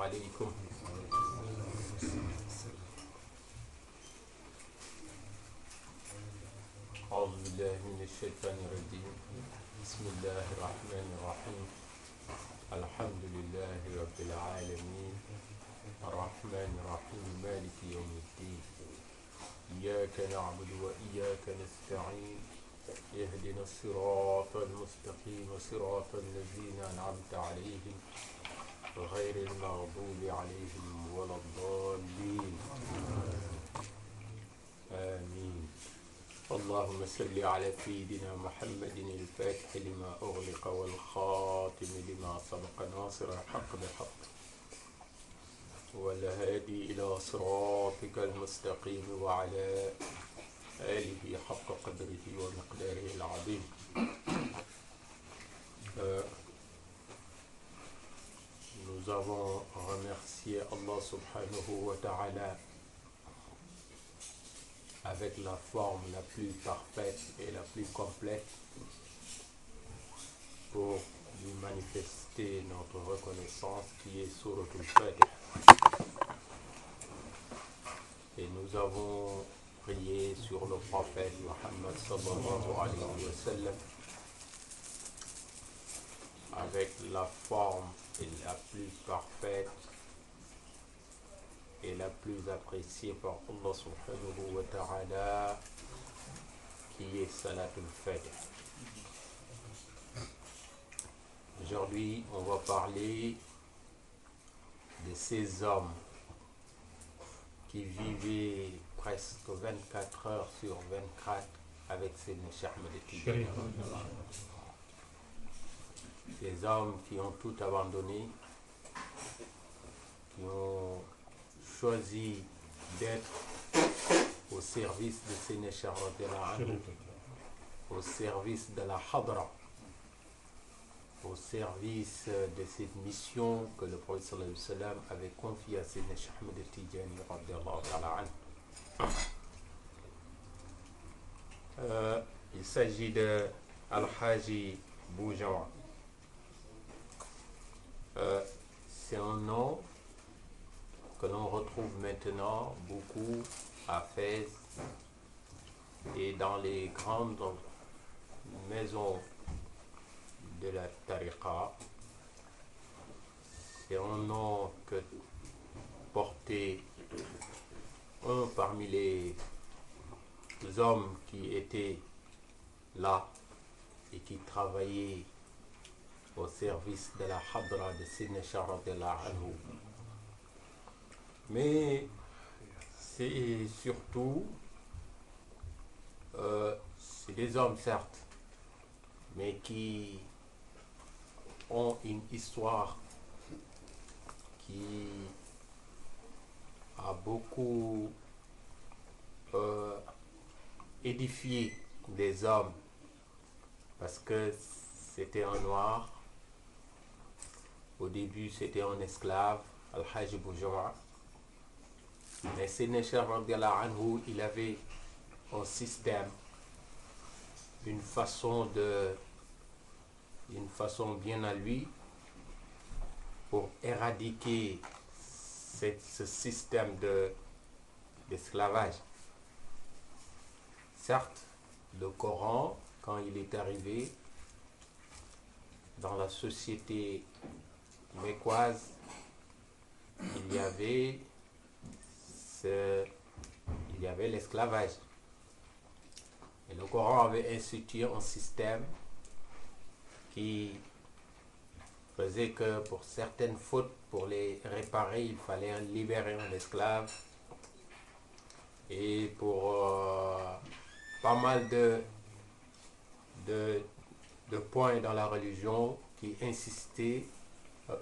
عليكم. أعوذ بالله من الشيطان الرجيم. بسم الله الرحمن الرحيم. الحمد لله رب العالمين الرحمن الرحيم مالك يوم الدين. إياك نعبد وإياك نستعين. اهدنا الصراط المستقيم صراط الذين أنعمت عليهم غير المغضوب عليهم ولا الضالين. آمين. اللهم صل على سيدنا محمد الفاتح لما أغلق والخاتم لما سبق ناصر الحق بالحق والهادي إلى صراطك المستقيم وعلى آله حق قدره ومقداره العظيم. Nous avons remercié Allah subhanahu wa ta'ala avec la forme la plus parfaite et la plus complète pour lui manifester notre reconnaissance qui est Suratul Fatiha. Et nous avons prié sur le prophète Muhammad sallallahu alayhi wa sallam avec la forme la plus parfaite et la plus appréciée par Allah subhanahu wa ta'ala, qui est Salatul Fatiha. Aujourd'hui, on va parler de ces hommes qui vivaient presque 24 heures sur 24 avec Sayyidina Cheikh Ahmed Tidiane. Ces hommes qui ont tout abandonné, qui ont choisi d'être au service de Sayyidina Cheikh radiyallahu anhu, au service de la Hadra, au service de cette mission que le prophète sallallahu alayhi wa sallam avait confiée à Sayyidina Cheikh Ahmed Tidiane radiyallahu anhu. Il s'agit de Al-Haji Boujawa. C'est un nom que l'on retrouve maintenant beaucoup à Fès et dans les grandes maisons de la tariqa. C'est un nom que portait un parmi les hommes qui étaient là et qui travaillaient au service de la Hadra de Sayyidina Cheikh radiyallahu anhu. Mais c'est surtout c'est des hommes certes, mais qui ont une histoire qui a beaucoup édifié des hommes, parce que c'était un noir. Au début, c'était un esclave, Al-Haji Boujawa. Mais Sayyidina Cheikh radiyallahu anhu, il avait un système, une façon bien à lui pour éradiquer ce système d'esclavage. Certes, le Coran, quand il est arrivé dans la société mécoise, il y avait l'esclavage. Et le Coran avait institué un système qui faisait que pour certaines fautes, pour les réparer, il fallait libérer un esclave. Et pour pas mal de points dans la religion qui insistaient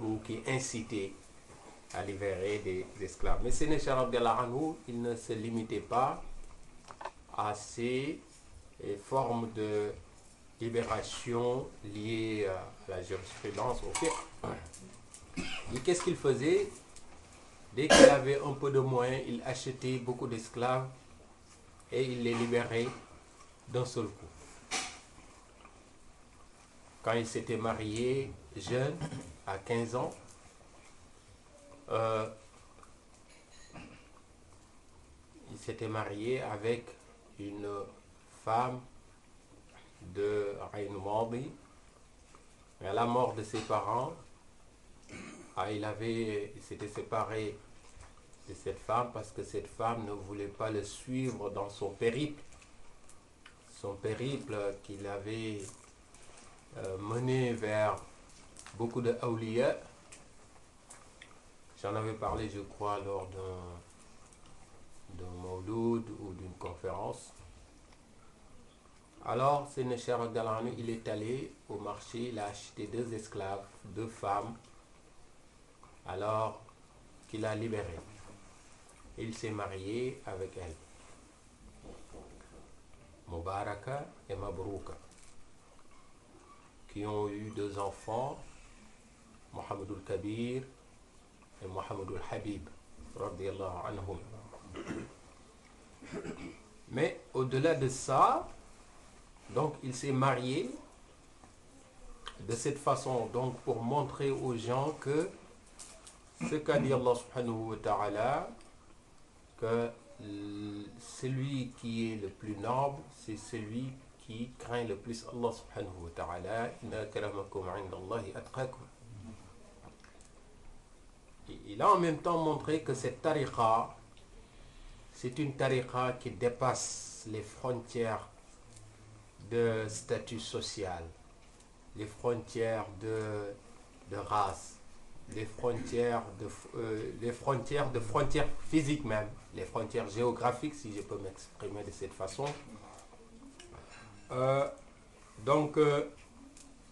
ou qui incitaient à libérer des esclaves. Mais Sayyidina Cheikh radiyallahu anhu, il ne se limitait pas à ces formes de libération liées à la jurisprudence, au fiqh. Et qu'est-ce qu'il faisait? Dès qu'il avait un peu de moyens, il achetait beaucoup d'esclaves et il les libérait d'un seul coup. Quand il s'était marié jeune, à 15 ans, il s'était marié avec une femme de Ayn Madi. À la mort de ses parents, il s'était séparé de cette femme parce que cette femme ne voulait pas le suivre dans son périple qu'il avait mené vers beaucoup de awliya. J'en avais parlé, je crois, lors d'un mawloud ou d'une conférence. Alors, Sayyidina Cheikh radhiyallahu anhu, il est allé au marché, il a acheté 2 esclaves, 2 femmes, alors qu'il a libéré. Il s'est marié avec elles, Mubaraka et Mabrouka, qui ont eu 2 enfants, Mohamedul Kabir et Mohamedul Habib, radhiyallahu anhum. Mais au-delà de ça, donc il s'est marié de cette façon, donc pour montrer aux gens que ce qu'a dit Allah subhanahu wa ta'ala, que celui qui est le plus noble, c'est celui qui craint le plus Allah subhanahu wa ta'ala. Inna akramakum 'inda Allahi atqakum. Il a en même temps montré que cette tariqa, c'est une tariqa qui dépasse les frontières de statut social, les frontières de race, les frontières de frontières physiques même, les frontières géographiques, si je peux m'exprimer de cette façon.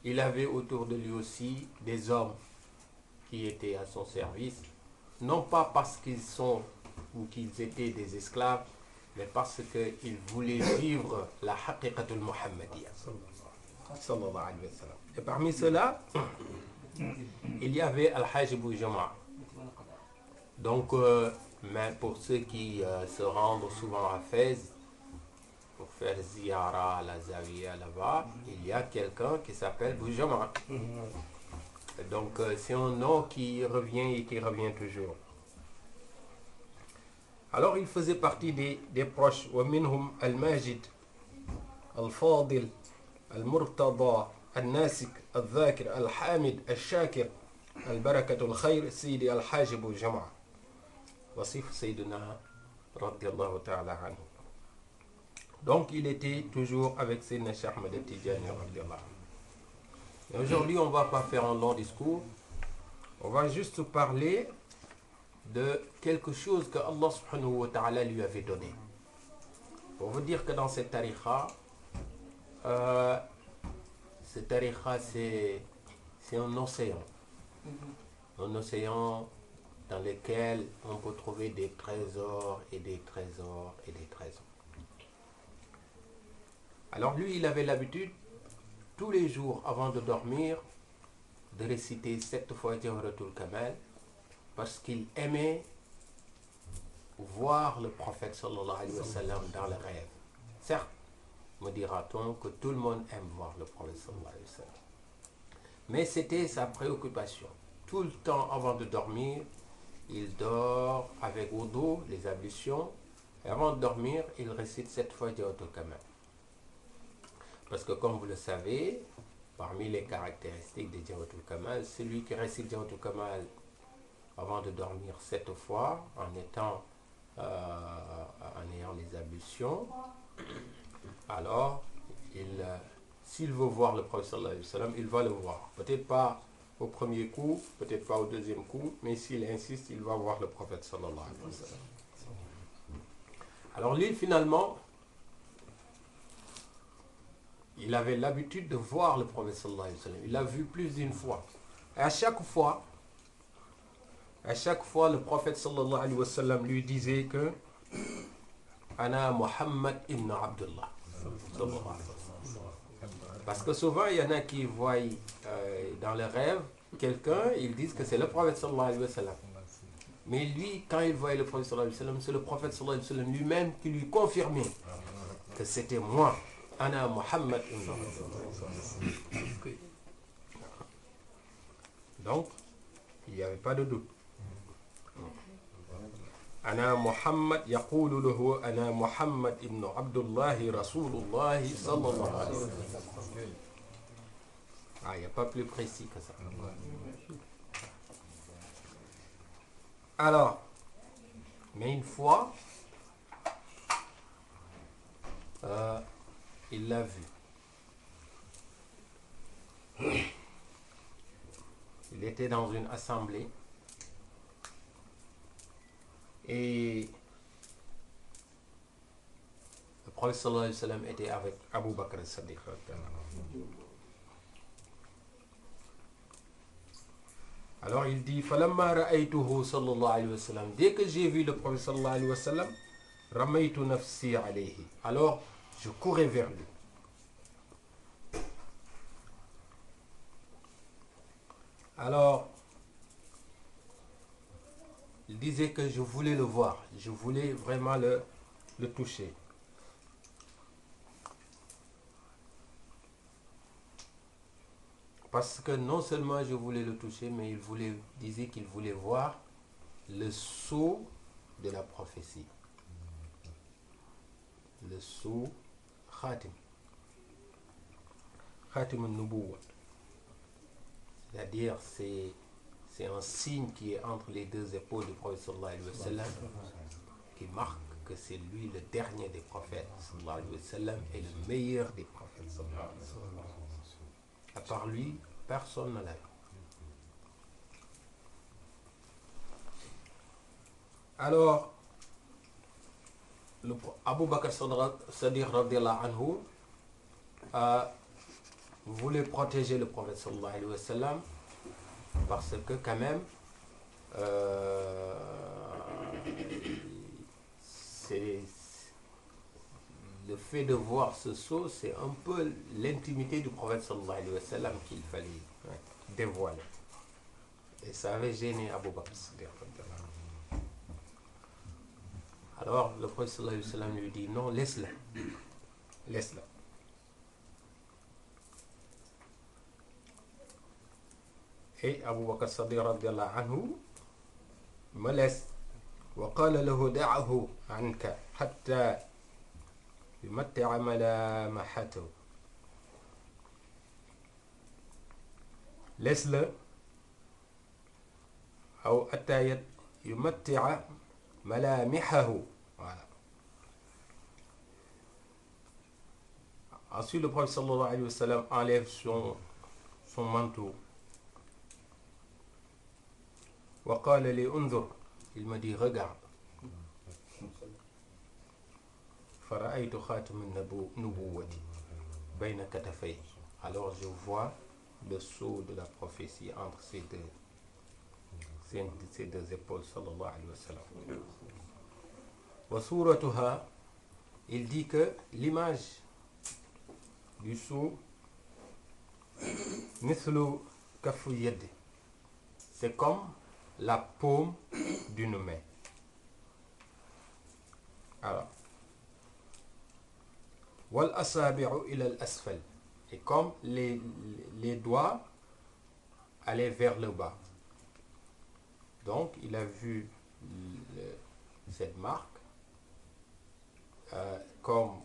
Il avait autour de lui aussi des hommes qui étaient à son service, non pas parce qu'ils sont ou qu'ils étaient des esclaves, mais parce qu'ils voulaient vivre la haqiqatul muhammadiyya. Et parmi ceux-là, il y avait Al-Hajj Boujama. Donc, mais pour ceux qui se rendent souvent à Fès, pour faire ziyara à la Zawiya là-bas, il y a quelqu'un qui s'appelle Boujama. Donc, c'est un nom qui revient et qui revient toujours. Alors, il faisait partie des proches. وَمِنْهُمْ الْمَاجِدْ الْفَاضِلْ الْمُرْتَضَى النَّاسِكْ الذَّاكِرْ الْحَامِدْ الشَّاكِرْ الْبَرَكَةُ الْخَيْرِ سيدي الحاج بوجمع وصف سيدنا رضي الله تعالى عنه. Donc, il était toujours avec Sayyidina Cheikh Ahmed Tidjani radhiyallahu anhu. Et aujourd'hui, on ne va pas faire un long discours. On va juste parler de quelque chose que Allah subhanahu wa ta'ala lui avait donné. Pour vous dire que dans cette tariqa, c'est un océan. Un océan dans lequel on peut trouver des trésors et des trésors et des trésors. Alors lui, il avait l'habitude, tous les jours avant de dormir, de réciter 7 fois Jawharatul Kamal, parce qu'il aimait voir le prophète sallallahu alayhi wa sallam dans le rêve. Certes, me dira-t-on que tout le monde aime voir le prophète sallallahu alayhi wa sallam. Mais c'était sa préoccupation. Tout le temps avant de dormir, il dort avec wudu, les ablutions, et avant de dormir, il récite 7 fois Jawharatul Kamal. Parce que comme vous le savez, parmi les caractéristiques de Jawharatul Kamal, celui qui récite Jawharatul Kamal avant de dormir 7 fois, en ayant les ablutions, alors s'il veut voir le prophète sallallahu alayhi wa sallam, il va le voir. Peut-être pas au premier coup, peut-être pas au deuxième coup, mais s'il insiste, il va voir le prophète sallallahu alayhi wa sallam. Alors lui, finalement, il avait l'habitude de voir le prophète sallallahu alayhi wa sallam. Il l'a vu plus d'une fois. Et à chaque fois, le prophète sallallahu alayhi wa sallam lui disait que Ana Muhammad ibn Abdullah. Parce que souvent, il y en a qui voient dans le rêve quelqu'un, ils disent que c'est le prophète sallallahu alayhi wa sallam. Mais lui, quand il voyait le prophète sallallahu alayhi wa sallam, c'est le prophète sallallahu alayhi wa sallam lui-même qui lui confirmait que c'était moi. Ana Muhammad ibn Abdullah. Donc, il n'y avait pas de doute. ana Muhammad yaqulu lahu ana Muhammad ibnu Abdullahi Rasulullahi sallallahu alayhi wa sallam. Ah, il n'y a pas plus précis que ça. Alors, mais une fois, il l'a vu. Il était dans une assemblée et le prophète sallallahu alayhi wa sallam était avec Abu Bakr as-Siddiq. Alors il dit falamma ra'aytuhu sallallahu alayhi wa sallam, dès que j'ai vu le prophète sallallahu alayhi wa sallam, ramaytu nafsi alayhi, alors je courais vers lui. Alors il disait que je voulais le voir, je voulais vraiment le toucher. Parce que non seulement je voulais le toucher, mais disait qu'il voulait voir le sceau de la prophétie. Le sceau Khatim. Khatim al-Nubuwwa. C'est-à-dire, c'est un signe qui est entre les deux épaules du prophète sallallahu alayhi wa sallam, qui marque que c'est lui le dernier des prophètes sallallahu alayhi wa sallam et le meilleur des prophètes sallallahu alayhi wa sallam. À part lui, personne ne l'a vu. Alors, Abu Bakr Siddiq radiyallahu anhu voulait protéger le prophète sallallahu alayhi wa sallam parce que quand même c'est le fait de voir ce sceau, c'est un peu l'intimité du prophète sallallahu alayhi wa sallam qu'il fallait dévoiler. Et ça avait gêné Abu Bakr Siddiq. Alors le prophète sallallahu alayhi wa sallam lui dit non, laisse-la. Laisse-la. Et Abu Bakr Siddiq radiyallahu anhu me laisse. وقال له دعه عنك حتى يمتع ملامحته. Laisse-le أو حتى يمتع ملامحه. Voilà. Ensuite le prophète sallallahu alayhi wa sallam enlève son manteau. وقال لي انظر. Il me dit regarde. فرأيت خاتم النبوة بين كتفيه. Alors je vois le sceau de la prophétie entre ces deux épaules sallallahu alayhi wa sallam. Wa suratuha, il dit que l'image du sceau mithlu kaffu yad, c'est comme la paume d'une main. Alors wal asabi'u ila al asfal, et comme les doigts allaient vers le bas. Donc il a vu cette marque comme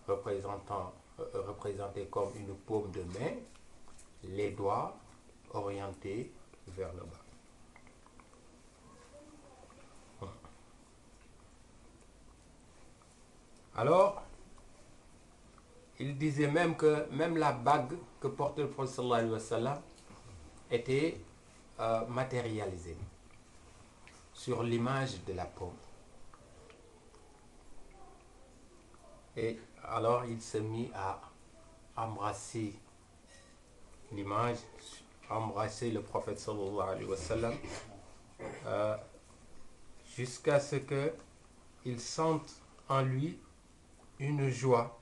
représentée comme une paume de main, les doigts orientés vers le bas. Alors il disait même que même la bague que portait le prophète sallallahu alayhi wa sallam était matérialisée sur l'image de la paume. Et alors il s'est mis à embrasser l'image, embrasser le prophète sallallahu alayhi wa sallam jusqu'à ce que il sente en lui une joie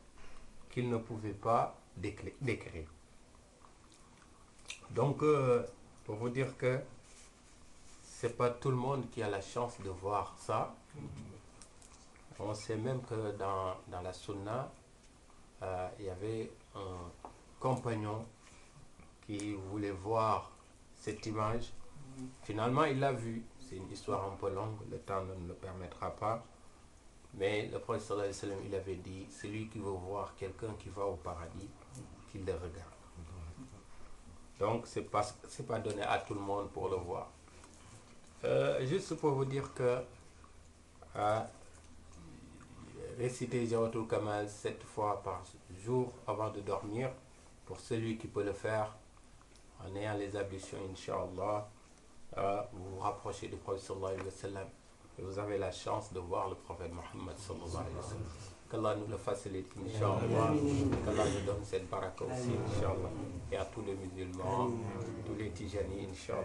qu'il ne pouvait pas décrire. Donc pour vous dire que c'est pas tout le monde qui a la chance de voir ça. On sait même que dans la sunna il y avait un compagnon qui voulait voir cette image. Finalement il l'a vue. c'est une histoire un peu longue, le temps ne nous le permettra pas. Mais le prophète sallallahu alayhi wa sallam, il avait dit, celui qui veut voir quelqu'un qui va au paradis, qu'il le regarde. Donc, c'est pas donné à tout le monde pour le voir. Juste pour vous dire que réciter Jawharatul Kamal 7 fois par jour avant de dormir, pour celui qui peut le faire, en ayant les ablutions, Inch'Allah, vous vous rapprochez du prophète sallallahu alayhi wa sallam et vous avez la chance de voir le prophète Mohammed sallallahu alayhi wa sallam. Qu'Allah nous le facilite, Inch'Allah. Qu'Allah nous donne cette baraka aussi, Inch'Allah. Et à tous les musulmans, tous les Tijani, Inch'Allah.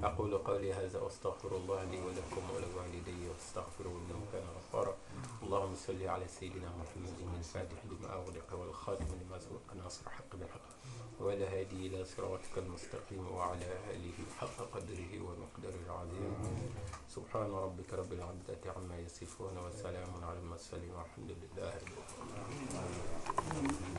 أقول قولي هذا وأستغفر الله لي ولكم ولوالدي واستغفروه إنه كان غفارا. اللهم صل على سيدنا محمد الفاتح لما أغلق والخاتم لما سبق ناصر حق بالحق والهادي إلى صراطك المستقيم وعلى آله حق قدره ومقداره العظيم. سبحان ربك رب العزة عما يصفون وسلام على المرسلين والحمد لله رب العالمين.